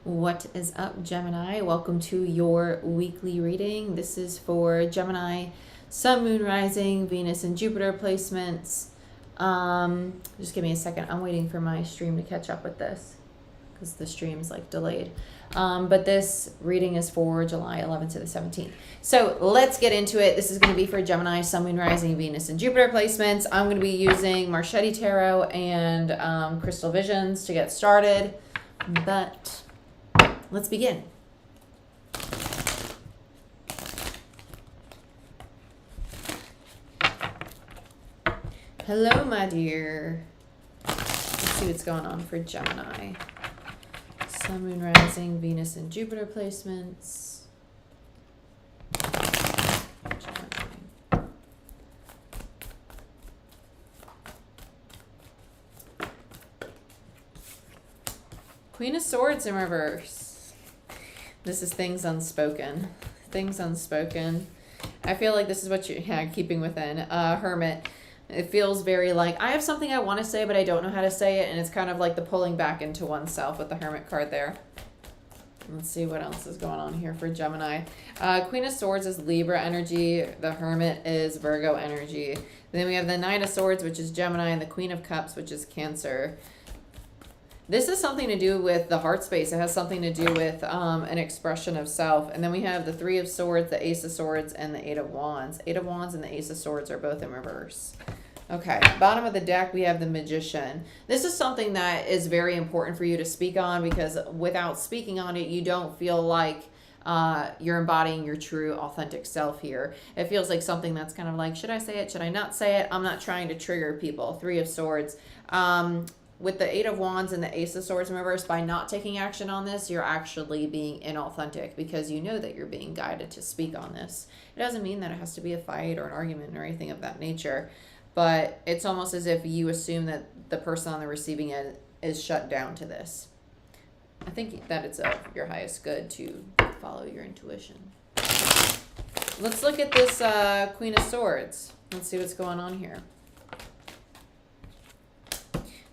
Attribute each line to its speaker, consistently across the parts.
Speaker 1: What is up, Gemini? Welcome to your weekly reading. This is for Gemini, Sun, Moon, Rising, Venus, and Jupiter placements. Just give me a second. I'm waiting for my stream to catch up with this because the stream's like delayed. But this reading is for July 11th to the 17th. So let's get into it. This is going to be for Gemini, Sun, Moon, Rising, Venus, and Jupiter placements. I'm going to be using Marchetti Tarot and Crystal Visions to get started. But let's begin. Hello, my dear. Let's see what's going on for Gemini. Sun, Moon, Rising, Venus, and Jupiter placements. Gemini. Queen of Swords in reverse. This is things unspoken. Things unspoken. I feel like this is what you're keeping within. Hermit. It feels very like, I have something I want to say, but I don't know how to say it. And it's kind of like the pulling back into oneself with the Hermit card there. Let's see what else is going on here for Gemini. Queen of Swords is Libra energy. The Hermit is Virgo energy. Then we have the Knight of Swords, which is Gemini, and the Queen of Cups, which is Cancer. This is something to do with the heart space. It has something to do with an expression of self. And then we have the Three of Swords, the Ace of Swords, and the Eight of Wands. Eight of Wands and the Ace of Swords are both in reverse. Okay, bottom of the deck, we have the Magician. This is something that is very important for you to speak on because without speaking on it, you don't feel like you're embodying your true, authentic self here. It feels like something that's kind of like, should I say it? Should I not say it? I'm not trying to trigger people. Three of Swords. With the Eight of Wands and the Ace of Swords in reverse, by not taking action on this, you're actually being inauthentic because you know that you're being guided to speak on this. It doesn't mean that it has to be a fight or an argument or anything of that nature, but it's almost as if you assume that the person on the receiving end is shut down to this. I think that it's of your highest good to follow your intuition. Let's look at this Queen of Swords. Let's see what's going on here.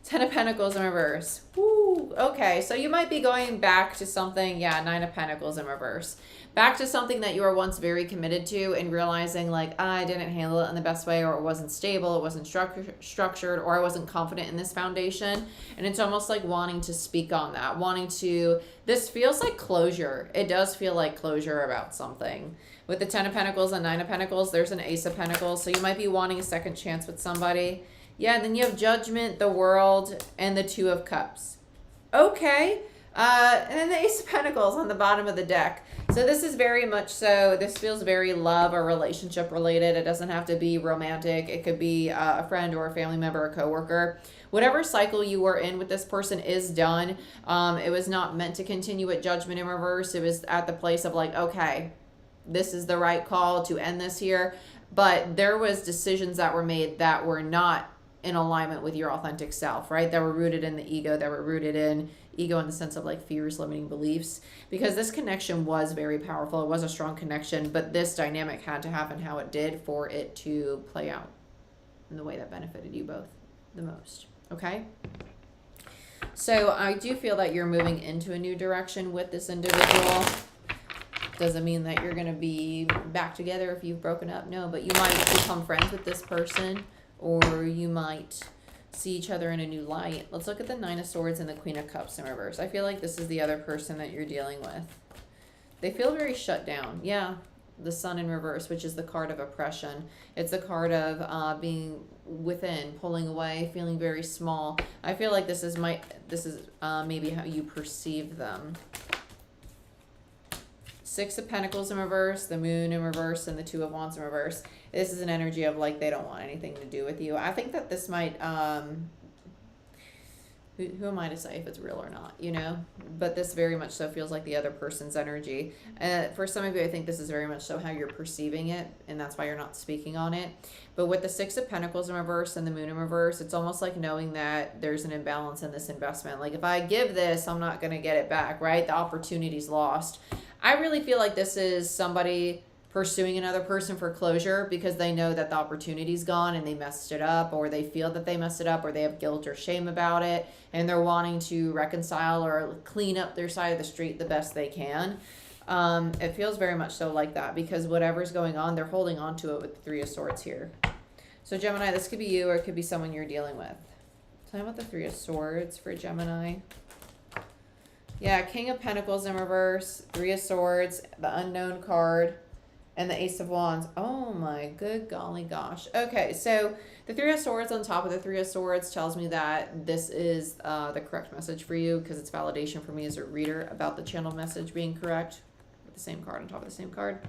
Speaker 1: Ten of Pentacles in reverse. Woo. Okay, so you might be going back to something. Yeah, Nine of Pentacles in reverse. Back to something that you were once very committed to and realizing like, I didn't handle it in the best way, or it wasn't stable, it wasn't structured, or I wasn't confident in this foundation. And it's almost like wanting to speak on that. This feels like closure. It does feel like closure about something. With the Ten of Pentacles and Nine of Pentacles, there's an Ace of Pentacles. So you might be wanting a second chance with somebody. Yeah, then you have Judgment, the World, and the Two of Cups. Okay. And then the Ace of Pentacles on the bottom of the deck. So this is very much so, this feels very love or relationship related. It doesn't have to be romantic. It could be a friend or a family member, a coworker. Whatever cycle you were in with this person is done. It was not meant to continue with Judgment in reverse. It was at the place of like, okay, this is the right call to end this here. But there was decisions that were made that were not in alignment with your authentic self, right? That were rooted in the ego, that were rooted in ego in the sense of like fears, limiting beliefs, because this connection was very powerful. It was a strong connection, but this dynamic had to happen how it did for it to play out in the way that benefited you both the most, okay? So I do feel that you're moving into a new direction with this individual. Doesn't mean that you're going to be back together if you've broken up, no, but you might become friends with this person, or you might see each other in a new light. Let's look at the Nine of Swords and the Queen of Cups in reverse. I feel like this is the other person that you're dealing with. They feel very shut down. Yeah, the Sun in reverse, which is the card of oppression. It's the card of being within, pulling away, feeling very small. I feel like this is maybe how you perceive them. Six of Pentacles in reverse, the Moon in reverse, and the Two of Wands in reverse. This is an energy of like they don't want anything to do with you. I think that this might, who am I to say if it's real or not, you know? But this very much so feels like the other person's energy. For some of you, I think this is very much so how you're perceiving it, and that's why you're not speaking on it. But with the Six of Pentacles in reverse and the Moon in reverse, it's almost like knowing that there's an imbalance in this investment. Like if I give this, I'm not going to get it back, right? The opportunity's lost. I really feel like this is somebody pursuing another person for closure because they know that the opportunity's gone and they messed it up, or they feel that they messed it up, or they have guilt or shame about it, and they're wanting to reconcile or clean up their side of the street the best they can. It feels very much so like that because whatever's going on, they're holding on to it with the Three of Swords here. So Gemini, this could be you or it could be someone you're dealing with. Tell me about the Three of Swords for Gemini. Yeah, King of Pentacles in reverse, Three of Swords, the Unknown card, and the Ace of Wands. Oh my good golly gosh. Okay, so the Three of Swords on top of the Three of Swords tells me that this is the correct message for you because it's validation for me as a reader about the channel message being correct. With the same card on top of the same card.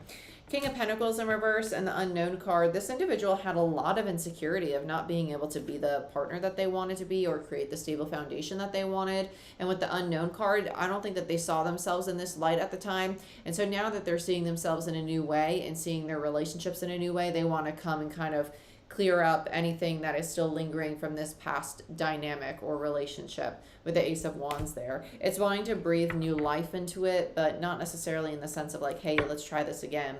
Speaker 1: King of Pentacles in reverse and the Unknown card. This individual had a lot of insecurity of not being able to be the partner that they wanted to be or create the stable foundation that they wanted. And with the Unknown card, I don't think that they saw themselves in this light at the time. And so now that they're seeing themselves in a new way and seeing their relationships in a new way, they want to come and kind of clear up anything that is still lingering from this past dynamic or relationship with the Ace of Wands there. It's wanting to breathe new life into it, but not necessarily in the sense of like, hey, let's try this again.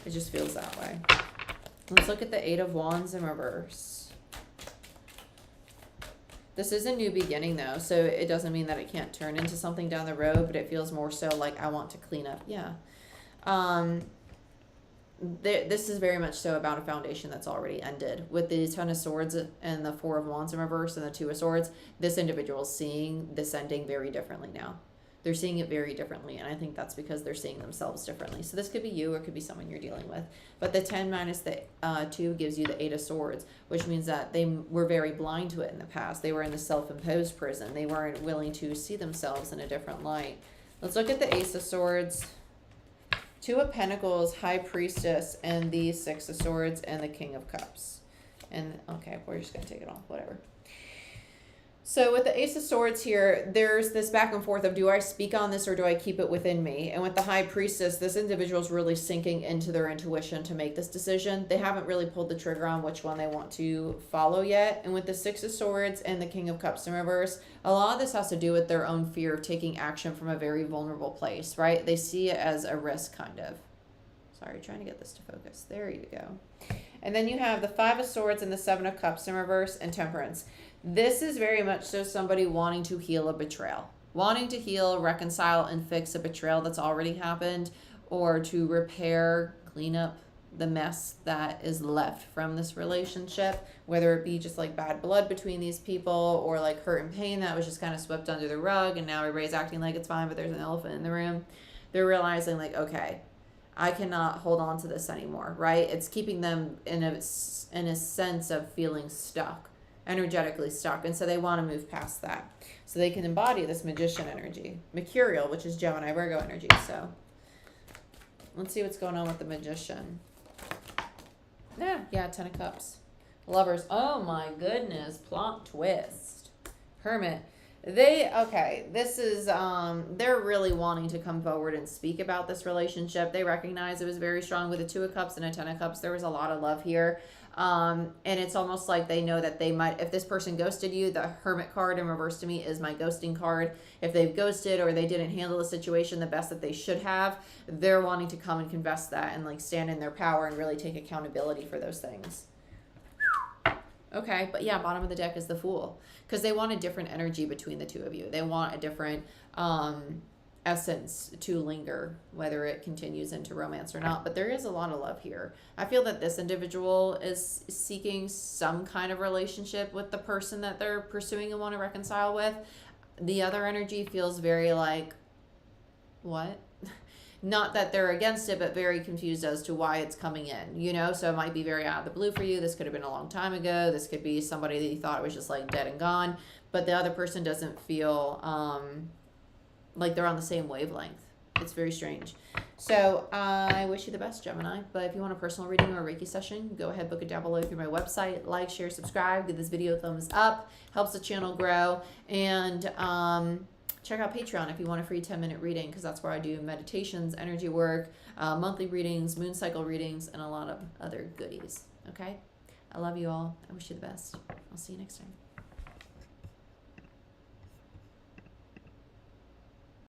Speaker 1: It just feels that way. Let's look at the Eight of Wands in reverse. This is a new beginning though, so it doesn't mean that it can't turn into something down the road, but it feels more so like I want to clean up. Yeah. This is very much so about a foundation that's already ended. With the Ten of Swords and the Four of Wands in reverse and the Two of Swords, this individual is seeing this ending very differently now. They're seeing it very differently, and I think that's because they're seeing themselves differently. So this could be you or it could be someone you're dealing with. But the 10 minus the 2 gives you the Eight of Swords, which means that they were very blind to it in the past. They were in the self-imposed prison. They weren't willing to see themselves in a different light. Let's look at the Ace of Swords. Two of Pentacles, High Priestess, and the Six of Swords, and the King of Cups. And, okay, we're just going to take it off, whatever. So with the Ace of Swords here, there's this back and forth of do I speak on this or do I keep it within me? And with the High Priestess, this individual is really sinking into their intuition to make this decision. They haven't really pulled the trigger on which one they want to follow yet. And with the Six of Swords and the King of Cups in reverse, a lot of this has to do with their own fear of taking action from a very vulnerable place, right? They see it as a risk, kind of. Sorry, trying to get this to focus. There you go. And then you have the Five of Swords and the Seven of Cups in reverse and Temperance. This is very much so somebody wanting to heal a betrayal. Wanting to heal, reconcile, and fix a betrayal that's already happened, or to repair, clean up the mess that is left from this relationship, whether it be just like bad blood between these people or like hurt and pain that was just kind of swept under the rug and now everybody's acting like it's fine, but there's an elephant in the room. They're realizing like, okay, I cannot hold on to this anymore, right? It's keeping them in a sense of feeling stuck, energetically stuck. And so they want to move past that so they can embody this Magician energy, Mercurial, which is Gemini Virgo energy. So let's see what's going on with the Magician. Yeah, Ten of Cups. Lovers. Oh my goodness. Plot twist. Hermit. This is, they're really wanting to come forward and speak about this relationship. They recognize it was very strong with a Two of Cups and a Ten of Cups. There was a lot of love here. And it's almost like they know that they might, if this person ghosted you, the Hermit card in reverse to me is my ghosting card. If they've ghosted or they didn't handle the situation the best that they should have, they're wanting to come and confess that and like stand in their power and really take accountability for those things. Okay, but yeah, bottom of the deck is the Fool, because they want a different energy between the two of you. They want a different essence to linger, whether it continues into romance or not. But there is a lot of love here. I feel that this individual is seeking some kind of relationship with the person that they're pursuing and want to reconcile with. The other energy feels very like, what? Not that they're against it, but very confused as to why it's coming in, you know? So it might be very out of the blue for you. This could have been a long time ago. This could be somebody that you thought was just like dead and gone, but the other person doesn't feel like they're on the same wavelength. It's very strange. So I wish you the best, Gemini. But if you want a personal reading or a Reiki session, go ahead, book it down below through my website. Like, share, subscribe. Give this video a thumbs up. Helps the channel grow. And check out Patreon if you want a free 10-minute reading, because that's where I do meditations, energy work, monthly readings, moon cycle readings, and a lot of other goodies. Okay? I love you all. I wish you the best. I'll see you next time.